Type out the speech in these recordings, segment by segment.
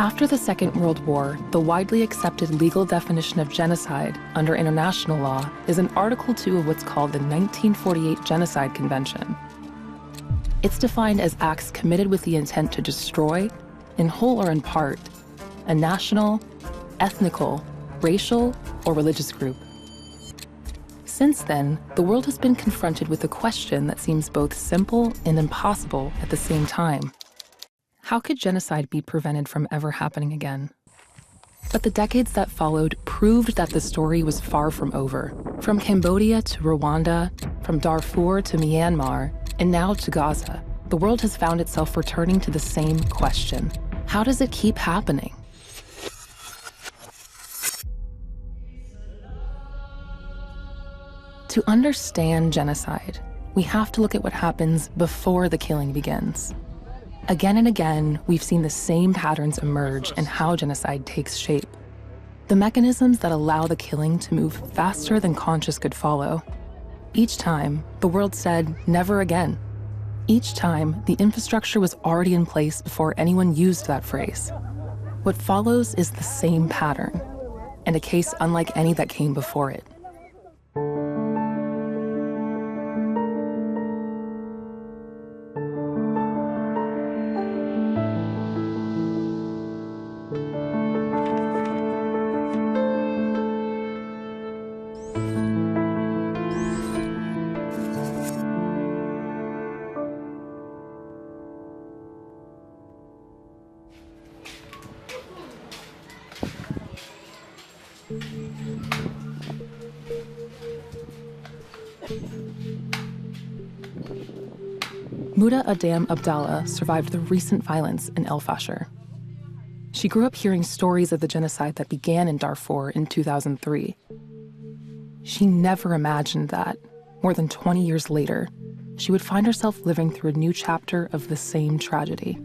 After the Second World War, the widely accepted legal definition of genocide under international law is in Article 2 of what's called the 1948 Genocide Convention. It's defined as acts committed with the intent to destroy, in whole or in part, a national, ethnical, racial, or religious group. Since then, the world has been confronted with a question that seems both simple and impossible at the same time. How could genocide be prevented from ever happening again? But the decades that followed proved that the story was far from over. From Cambodia to Rwanda, from Darfur to Myanmar, and now to Gaza, the world has found itself returning to the same question. How does it keep happening? To understand genocide, we have to look at what happens before the killing begins. Again and again, we've seen the same patterns emerge in how genocide takes shape. The mechanisms that allow the killing to move faster than conscious could follow. Each time, the world said, never again. Each time, the infrastructure was already in place before anyone used that phrase. What follows is the same pattern, and a case unlike any that came before it. Muda Adam Abdallah survived the recent violence in El Fasher. She grew up hearing stories of the genocide that began in Darfur in 2003. She never imagined that, more than 20 years later, she would find herself living through a new chapter of the same tragedy.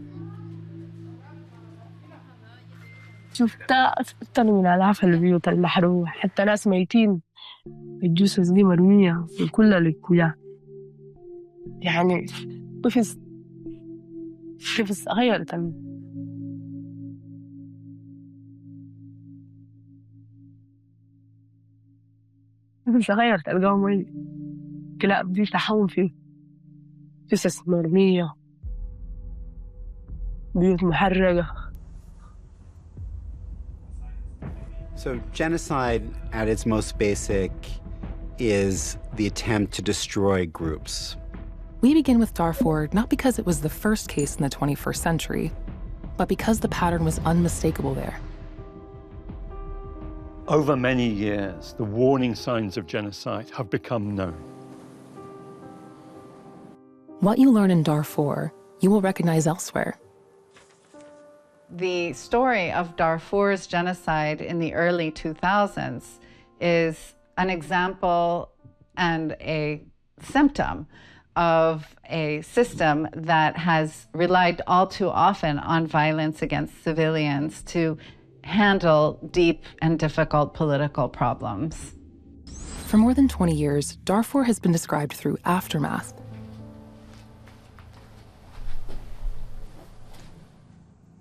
شفتها أكثر من آلاف البيوت المحروقة، حتى ناس ميتين الجثث دي مرمية في كل الاتجاه. يعني طفل صغير تلقاه ميت، كلاب دي تحوم فيه، جثث مرمية، بيوت محرقة. So genocide, at its most basic, is the attempt to destroy groups. We begin with Darfur not because it was the first case in the 21st century, but because the pattern was unmistakable there. Over many years, the warning signs of genocide have become known. What you learn in Darfur, you will recognize elsewhere. The story of Darfur's genocide in the early 2000s is an example and a symptom of a system that has relied all too often on violence against civilians to handle deep and difficult political problems. For more than 20 years, Darfur has been described through aftermath.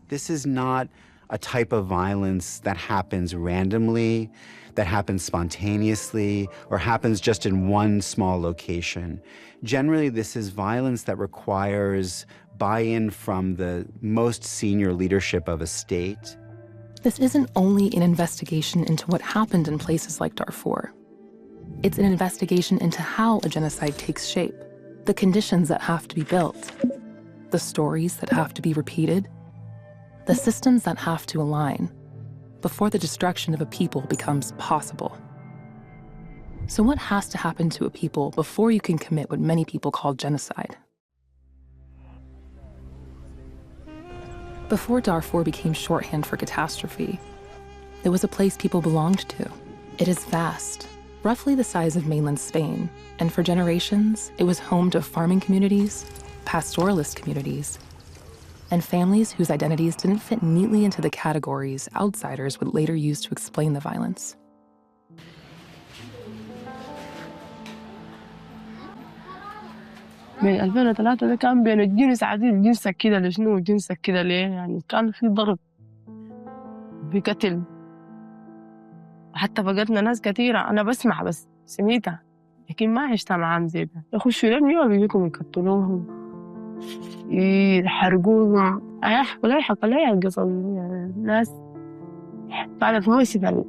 This is not a type of violence that happens randomly, that happens spontaneously, or happens just in one small location. Generally, this is violence that requires buy-in from the most senior leadership of a state. This isn't only an investigation into what happened in places like Darfur. It's an investigation into how a genocide takes shape, the conditions that have to be built, the stories that have to be repeated, the systems that have to align before the destruction of a people becomes possible. So what has to happen to a people before you can commit what many people call genocide? Before Darfur became shorthand for catastrophe, it was a place people belonged to. It is vast, roughly the size of mainland Spain, and for generations, it was home to farming communities, pastoralist communities, and families whose identities didn't fit neatly into the categories outsiders would later use to explain the violence. من 2003 ده كان بين الجنس عديد، جنسك كده لشنو جنسك كده ليه، يعني كان في ضرب في قتل، حتى فقدنا ناس كثيرة. أنا بسمع بس سميتها، لكن ما عشتها معاهم زي ده. يخشوا يرميوا بيجيكم يقتلوهم، يحرقوهم، ولا يحق عليها القصص. الناس كانت مؤسفة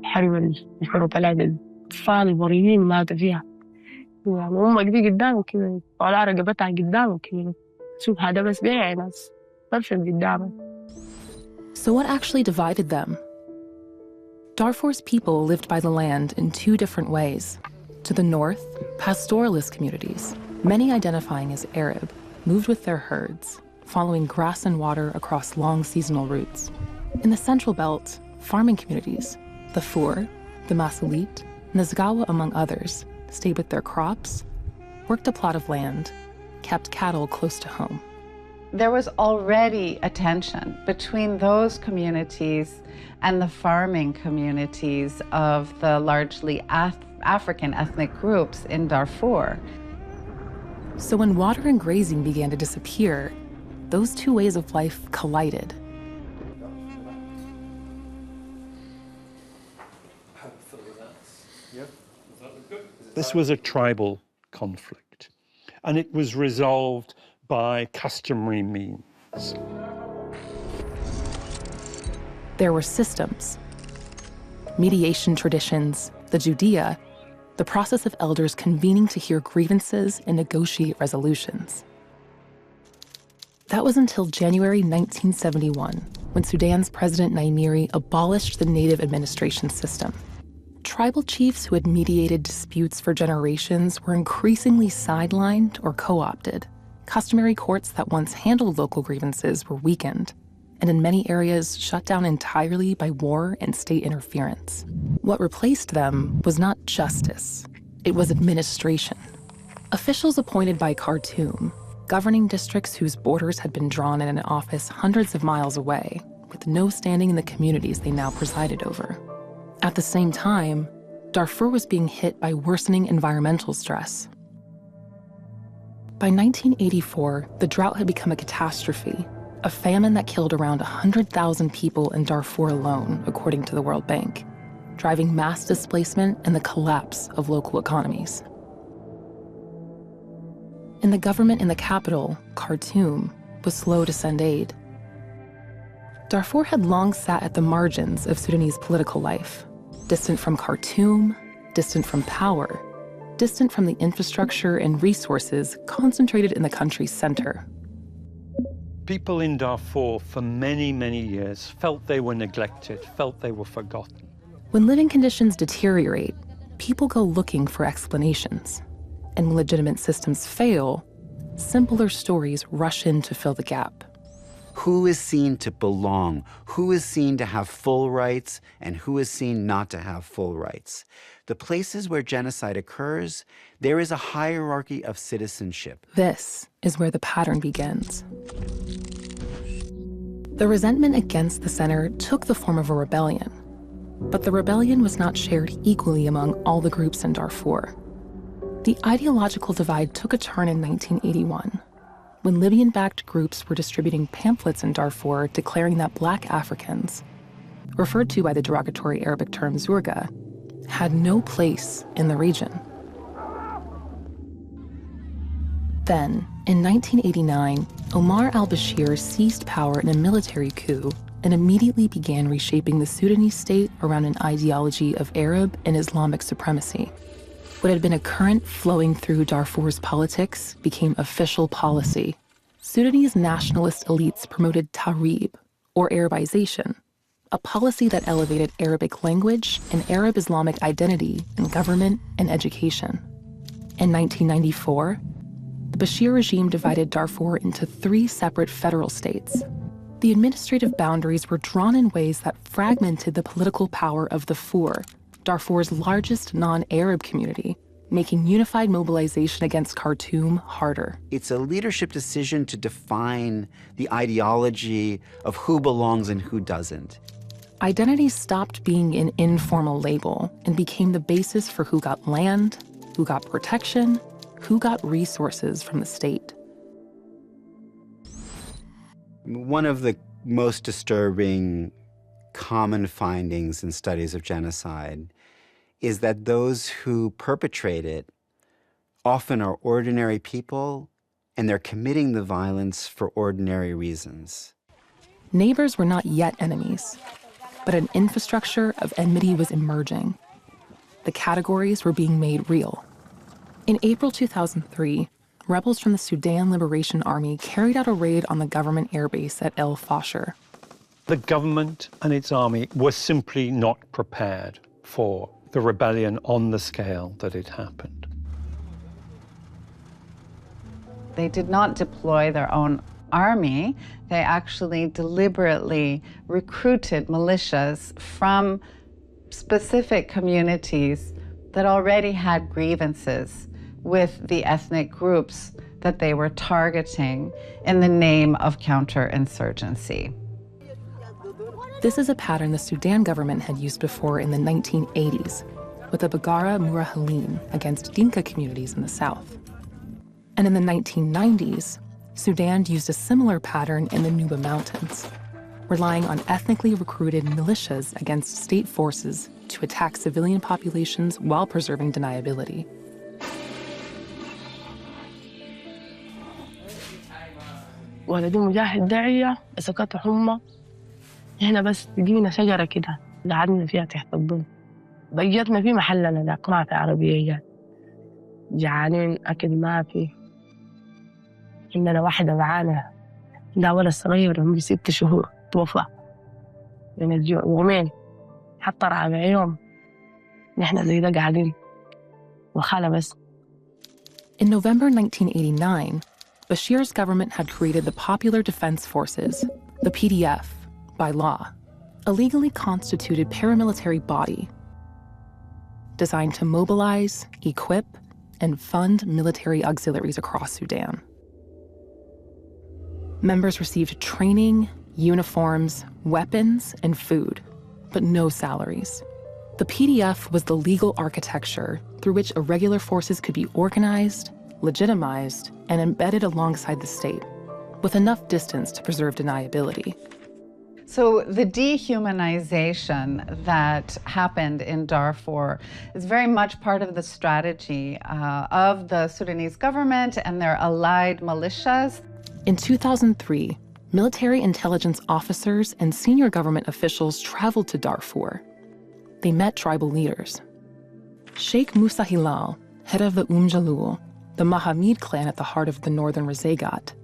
الحروب العدل، أطفال بريئين ماتوا فيها، يعني أمك دي قدامك كده طالعة رقبتها قدامك كده، شوف هذا بس بيع ناس طرشت قدامك. So what actually divided them? Darfur's people lived by the land in two different ways. To the north, pastoralist communities, many identifying as Arab, moved with their herds, following grass and water across long seasonal routes. In the central belt, farming communities, the Fur, the Masalit, and the Zagawa, among others, stayed with their crops, worked a plot of land, kept cattle close to home. There was already a tension between those communities and the farming communities of the largely African ethnic groups in Darfur. So when water and grazing began to disappear, those two ways of life collided. This was a tribal conflict, and it was resolved by customary means. There were systems, mediation traditions, the Judea, the process of elders convening to hear grievances and negotiate resolutions. That was until January 1971, when Sudan's President Naimiri abolished the native administration system. Tribal chiefs who had mediated disputes for generations were increasingly sidelined or co-opted. Customary courts that once handled local grievances were weakened, and in many areas shut down entirely by war and state interference. What replaced them was not justice, it was administration. Officials appointed by Khartoum, governing districts whose borders had been drawn in an office hundreds of miles away, with no standing in the communities they now presided over. At the same time, Darfur was being hit by worsening environmental stress. By 1984, the drought had become a catastrophe, a famine that killed around 100,000 people in Darfur alone, according to the World Bank, driving mass displacement and the collapse of local economies. And the government in the capital, Khartoum, was slow to send aid. Darfur had long sat at the margins of Sudanese political life, distant from Khartoum, distant from power, distant from the infrastructure and resources concentrated in the country's center. People in Darfur for many, many years felt they were neglected, felt they were forgotten. When living conditions deteriorate, people go looking for explanations. And when legitimate systems fail, simpler stories rush in to fill the gap. Who is seen to belong? Who is seen to have full rights and who is seen not to have full rights? The places where genocide occurs, there is a hierarchy of citizenship. This is where the pattern begins. The resentment against the center took the form of a rebellion, but the rebellion was not shared equally among all the groups in Darfur. The ideological divide took a turn in 1981, when Libyan-backed groups were distributing pamphlets in Darfur declaring that Black Africans, referred to by the derogatory Arabic term Zurga, had no place in the region. Then, in 1989, Omar al-Bashir seized power in a military coup and immediately began reshaping the Sudanese state around an ideology of Arab and Islamic supremacy. What had been a current flowing through Darfur's politics became official policy. Sudanese nationalist elites promoted Tahrib, or Arabization, a policy that elevated Arabic language and Arab Islamic identity in government and education. In 1994, the Bashir regime divided Darfur into 3 separate federal states. The administrative boundaries were drawn in ways that fragmented the political power of the Fur, Darfur's largest non-Arab community, making unified mobilization against Khartoum harder. It's a leadership decision to define the ideology of who belongs and who doesn't. Identity stopped being an informal label and became the basis for who got land, who got protection, who got resources from the state. One of the most disturbing common findings in studies of genocide is that those who perpetrate it often are ordinary people, and they're committing the violence for ordinary reasons. Neighbors were not yet enemies, but an infrastructure of enmity was emerging. The categories were being made real. In April 2003, rebels from the Sudan Liberation Army carried out a raid on the government airbase at El Fasher. The government and its army were simply not prepared for the rebellion on the scale that it happened. They did not deploy their own army. They actually deliberately recruited militias from specific communities that already had grievances with the ethnic groups that they were targeting in the name of counterinsurgency. This is a pattern the Sudan government had used before in the 1980s with the Bagara Murahalim against Dinka communities in the south. And in the 1990s, Sudan used a similar pattern in the Nuba Mountains, relying on ethnically recruited militias against state forces to attack civilian populations while preserving deniability. ولدي مجاهد داعية مسكته حمى هنا بس لقينا شجرة كده قعدنا فيها تحت الظل بيتنا في محلنا ذاك ما في عربية جعانين أكل ما في عندنا واحدة معانا عندها ولد صغير عمره 6 شهور توفى من الجوع يومين حتى رابع يوم نحن زي ده قاعدين وخالة بس. In November 1989, Bashir's government had created the Popular Defense Forces, the PDF, by law, a legally constituted paramilitary body designed to mobilize, equip, and fund military auxiliaries across Sudan. Members received training, uniforms, weapons, and food, but no salaries. The PDF was the legal architecture through which irregular forces could be organized, legitimized, and embedded alongside the state, with enough distance to preserve deniability. So the dehumanization that happened in Darfur is very much part of the strategy of the Sudanese government and their allied militias. In 2003, military intelligence officers and senior government officials traveled to Darfur. They met tribal leaders. Sheikh Musa Hilal, head of the Jalul, the Mahamid clan at the heart of the northern Rizagat,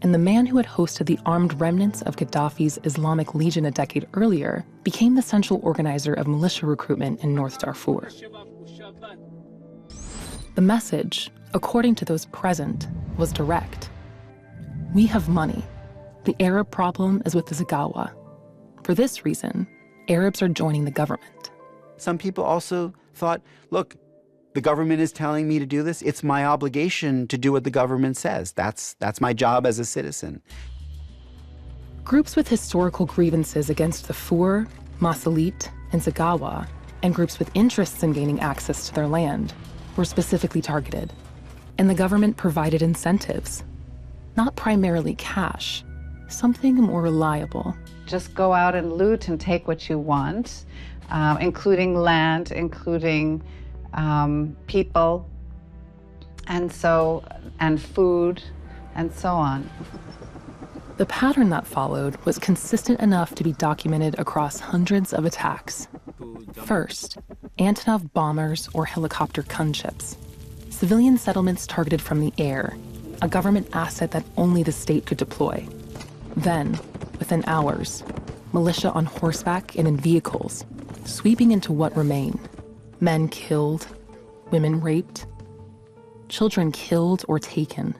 and the man who had hosted the armed remnants of Gaddafi's Islamic Legion a decade earlier, became the central organizer of militia recruitment in North Darfur. The message, according to those present, was direct. We have money. The Arab problem is with the Zagawa. For this reason, Arabs are joining the government. Some people also thought, look, the government is telling me to do this. It's my obligation to do what the government says. That's my job as a citizen. Groups with historical grievances against the Fur, Masalit, and Zagawa, and groups with interests in gaining access to their land, were specifically targeted. And the government provided incentives, not primarily cash, something more reliable. Just go out and loot and take what you want, including land, including people, and food, and so on. The pattern that followed was consistent enough to be documented across hundreds of attacks. First, Antonov bombers or helicopter gunships, civilian settlements targeted from the air, a government asset that only the state could deploy. Then, within hours, militia on horseback and in vehicles, sweeping into what remained. Men killed, women raped, children killed or taken.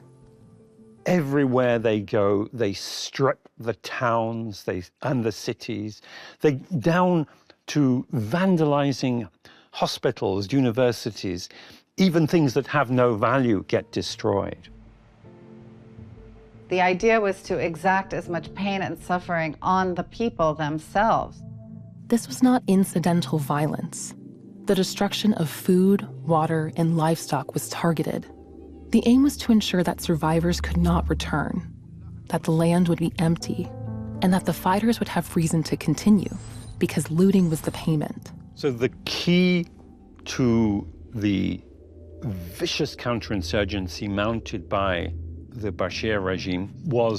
Everywhere they go, they strip the towns and the cities. They down to vandalizing hospitals, universities, even things that have no value get destroyed. The idea was to exact as much pain and suffering on the people themselves. This was not incidental violence. The destruction of food, water, and livestock was targeted. The aim was to ensure that survivors could not return, that the land would be empty, and that the fighters would have reason to continue because looting was the payment. So the key to the vicious counterinsurgency mounted by the Bashir regime was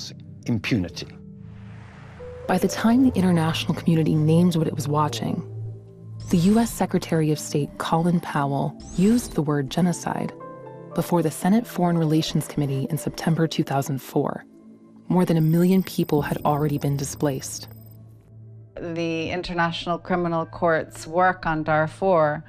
impunity. By the time the international community named what it was watching, the U.S. Secretary of State Colin Powell used the word genocide before the Senate Foreign Relations Committee in September 2004. More than 1 million people had already been displaced. The International Criminal Court's work on Darfur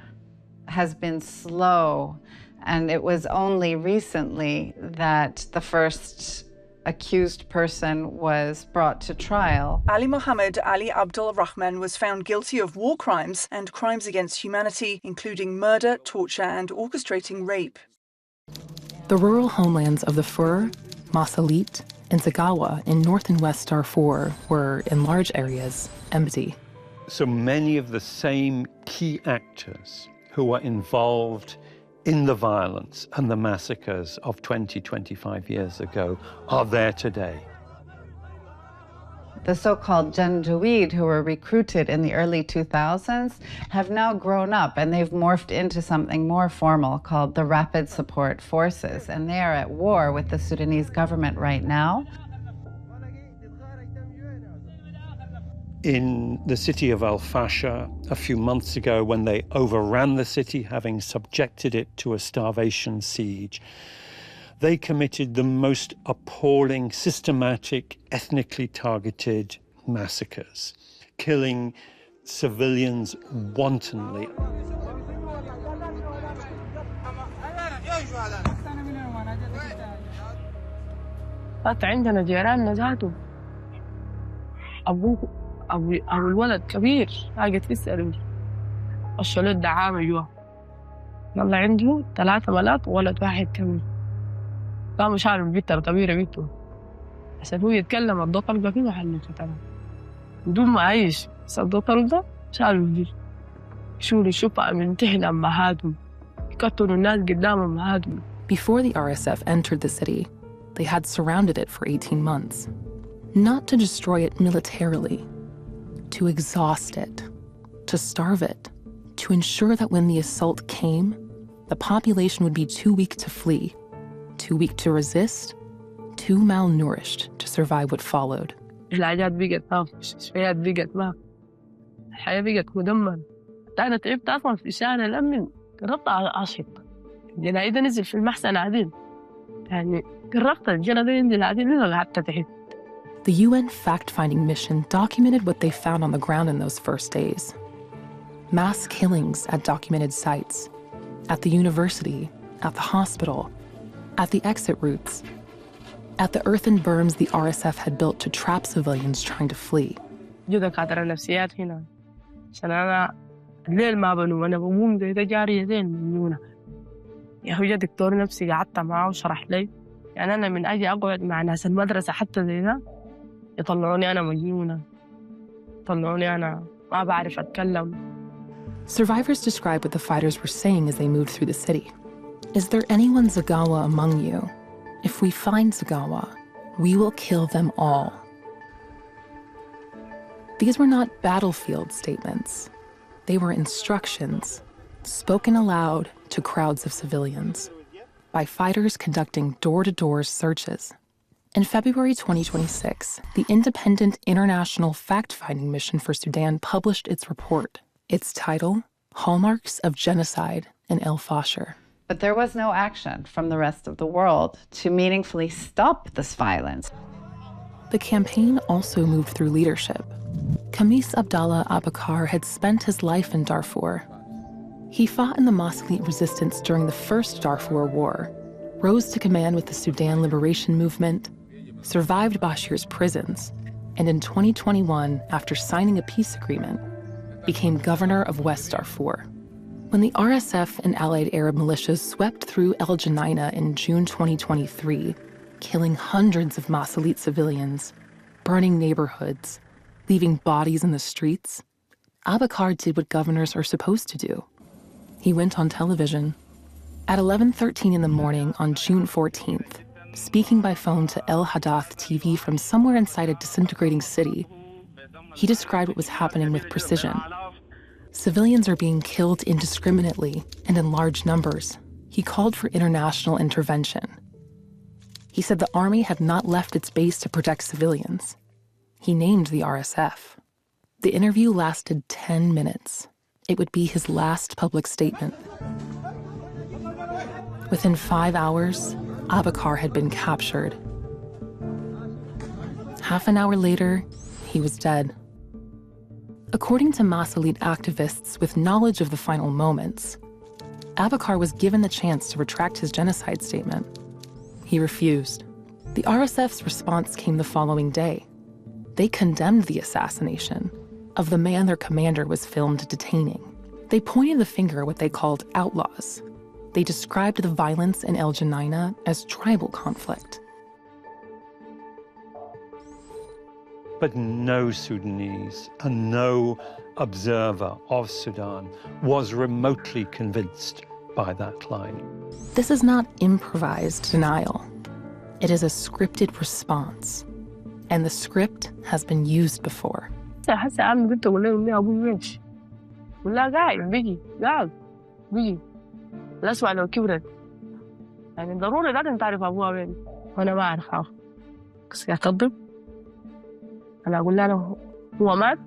has been slow, and it was only recently that the first accused person was brought to trial. Ali Mohammed Ali Abdul Rahman was found guilty of war crimes and crimes against humanity, including murder, torture, and orchestrating rape. The rural homelands of the Fur, Masalit, and Zagawa in North and West Darfur were, in large areas, empty. So many of the same key actors who were involved in the violence and the massacres of 25 years ago are there today. The so-called Janjaweed, who were recruited in the early 2000s, have now grown up and they've morphed into something more formal called the Rapid Support Forces, and they are at war with the Sudanese government right now. In the city of Al Fasher a few months ago, when they overran the city, having subjected it to a starvation siege, they committed the most appalling, systematic, ethnically targeted massacres, killing civilians wantonly. عندنا جيراننا ذاته أبوه أو الولد كبير قاعد يسأل الشلوت ده عامل جوا والله عنده 3 بنات وولد واحد كبير لا مش عارف البنت الكبيرة بنته عشان هو يتكلم الدكتور ده كده حلته تمام بدون ما يعيش بس الدكتور ده مش عارف يجيش شو يشوفها منتهن أمهاتهم يقتلوا الناس قدام أمهاتهم. Before the RSF entered the city, they had surrounded it for 18 months. Not to destroy it militarily, to exhaust it, to starve it, to ensure that when the assault came, the population would be too weak to flee, too weak to resist, too malnourished to survive what followed. العلاجات بقت ما في المستشفيات بقت ما الحياة بقت مدمرة. أنا تعبت أصلا في الشارع لأمن قربت أشهد الجنايد نزل في المحسن عديل يعني قربت الجنايد ينزل عديل إلا قعدت تحت. The UN fact-finding mission documented what they found on the ground in those first days. Mass killings at documented sites, at the university, at the hospital, at the exit routes, at the earthen berms the RSF had built to trap civilians trying to flee. جو دكاترة نفسيات هنا عشان أنا الليل ما بنوم أنا بقوم زي تجاري زين منونة يا هو جا دكتور نفسي قعدت معه وشرح لي يعني أنا من أجي أقعد مع ناس المدرسة حتى زي ذا يطلعوني أنا مجنونة يطلعوني أنا ما بعرف أتكلم. Survivors describe what the fighters were saying as they moved through the city. Is there anyone Zagawa among you? If we find Zagawa, we will kill them all. These were not battlefield statements. They were instructions, spoken aloud to crowds of civilians, by fighters conducting door-to-door searches. In February 2026, the independent international fact-finding mission for Sudan published its report. Its title, Hallmarks of Genocide in El Fasher. But there was no action from the rest of the world to meaningfully stop this violence. The campaign also moved through leadership. Khamis Abdallah Abakar had spent his life in Darfur. He fought in the Masalit resistance during the First Darfur War, rose to command with the Sudan Liberation Movement, survived Bashir's prisons, and in 2021, after signing a peace agreement, became governor of West Darfur. When the RSF and allied Arab militias swept through El Geneina in June 2023, killing hundreds of Masalit civilians, burning neighborhoods, leaving bodies in the streets, Abakar did what governors are supposed to do. He went on television. At 11:13 in the morning on June 14th, speaking by phone to El Hadath TV from somewhere inside a disintegrating city. He described what was happening with precision. Civilians are being killed indiscriminately and in large numbers. He called for international intervention. He said the army had not left its base to protect civilians. He named the RSF. The interview lasted 10 minutes. It would be his last public statement. Within 5 hours, Abakar had been captured. Half an hour later, he was dead. According to Masalit activists with knowledge of the final moments, Abakar was given the chance to retract his genocide statement. He refused. The RSF's response came the following day. They condemned the assassination of the man their commander was filmed detaining. They pointed the finger at what they called outlaws. They described the violence in El Geneina as tribal conflict. But no Sudanese and no observer of Sudan was remotely convinced by that line. This is not improvised denial. It is a scripted response. And the script has been used before. هسه عم قلت أقول لهم يا أبوي وينش؟ ولا قاعد بيجي لا أسمع لو كبرت يعني ضروري لازم تعرف أبوها وين وأنا ما أعرفها بس قاعد تضرب أنا أقول لها هو مات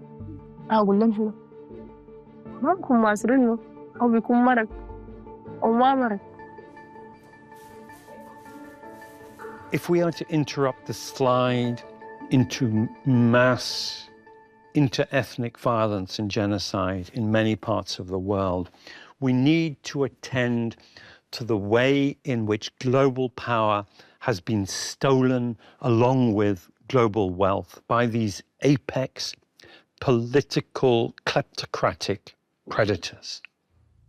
أقول لهم شنو ما بكون ماسرينه أو بيكون مرق أو ما مرق. If we are to interrupt the slide into mass inter-ethnic violence and genocide in many parts of the world, we need to attend to the way in which global power has been stolen along with global wealth by these apex political kleptocratic predators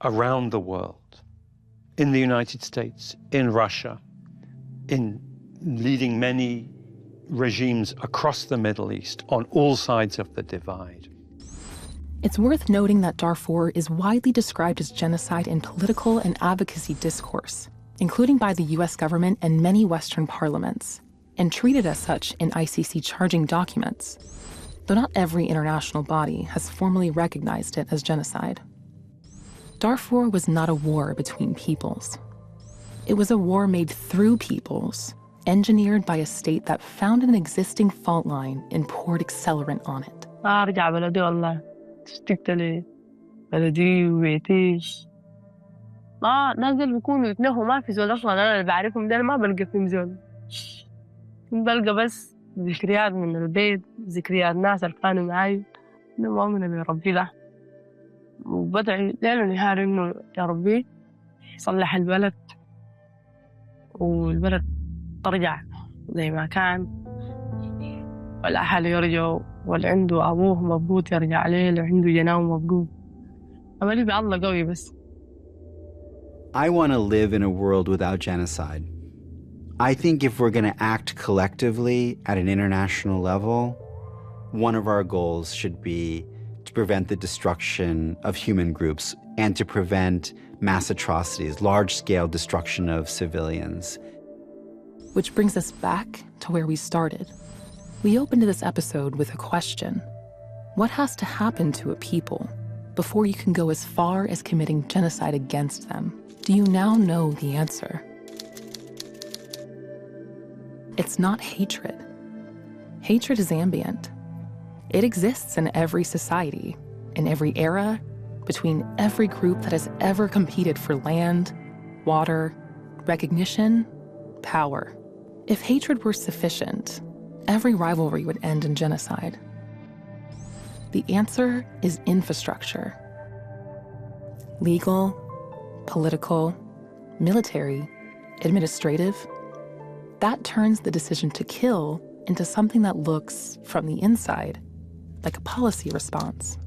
around the world, in the United States, in Russia, in leading many regimes across the Middle East on all sides of the divide. It's worth noting that Darfur is widely described as genocide in political and advocacy discourse, including by the US government and many Western parliaments, and treated as such in ICC charging documents, though not every international body has formally recognized it as genocide. Darfur was not a war between peoples. It was a war made through peoples, engineered by a state that found an existing fault line and poured accelerant on it. أرجع بلدي والله اشتقت لي بلدي وبيتيش ما نازل بيكونوا يتنهوا ما في زول أصلاً أنا اللي بعرفهم ده ما بلقى فيهم زول بلقى بس ذكريات من البيت ذكريات ناس اللي كانوا معاي إنه ما من اللي ربي له وبدعي ليل ونهار إنه يا ربي يصلح البلد والبلد ترجع زي ما كان والأهل يرجعوا واللي عنده أبوه مبقوط يرجع عليه اللي عنده جناه مبقوط أملي بالله قوي بس. I want to live in a world without genocide. I think if we're going to act collectively at an international level, one of our goals should be to prevent the destruction of human groups and to prevent mass atrocities, large-scale destruction of civilians. Which brings us back to where we started. We opened this episode with a question. What has to happen to a people before you can go as far as committing genocide against them? Do you now know the answer? It's not hatred. Hatred is ambient. It exists in every society, in every era, between every group that has ever competed for land, water, recognition, power. If hatred were sufficient, every rivalry would end in genocide. The answer is infrastructure. Legal, political, military, administrative. That turns the decision to kill into something that looks, from the inside, like a policy response.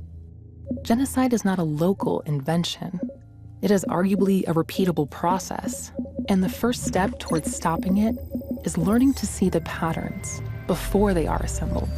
Genocide is not a local invention. It is arguably a repeatable process, and the first step towards stopping it is learning to see the patterns before they are assembled.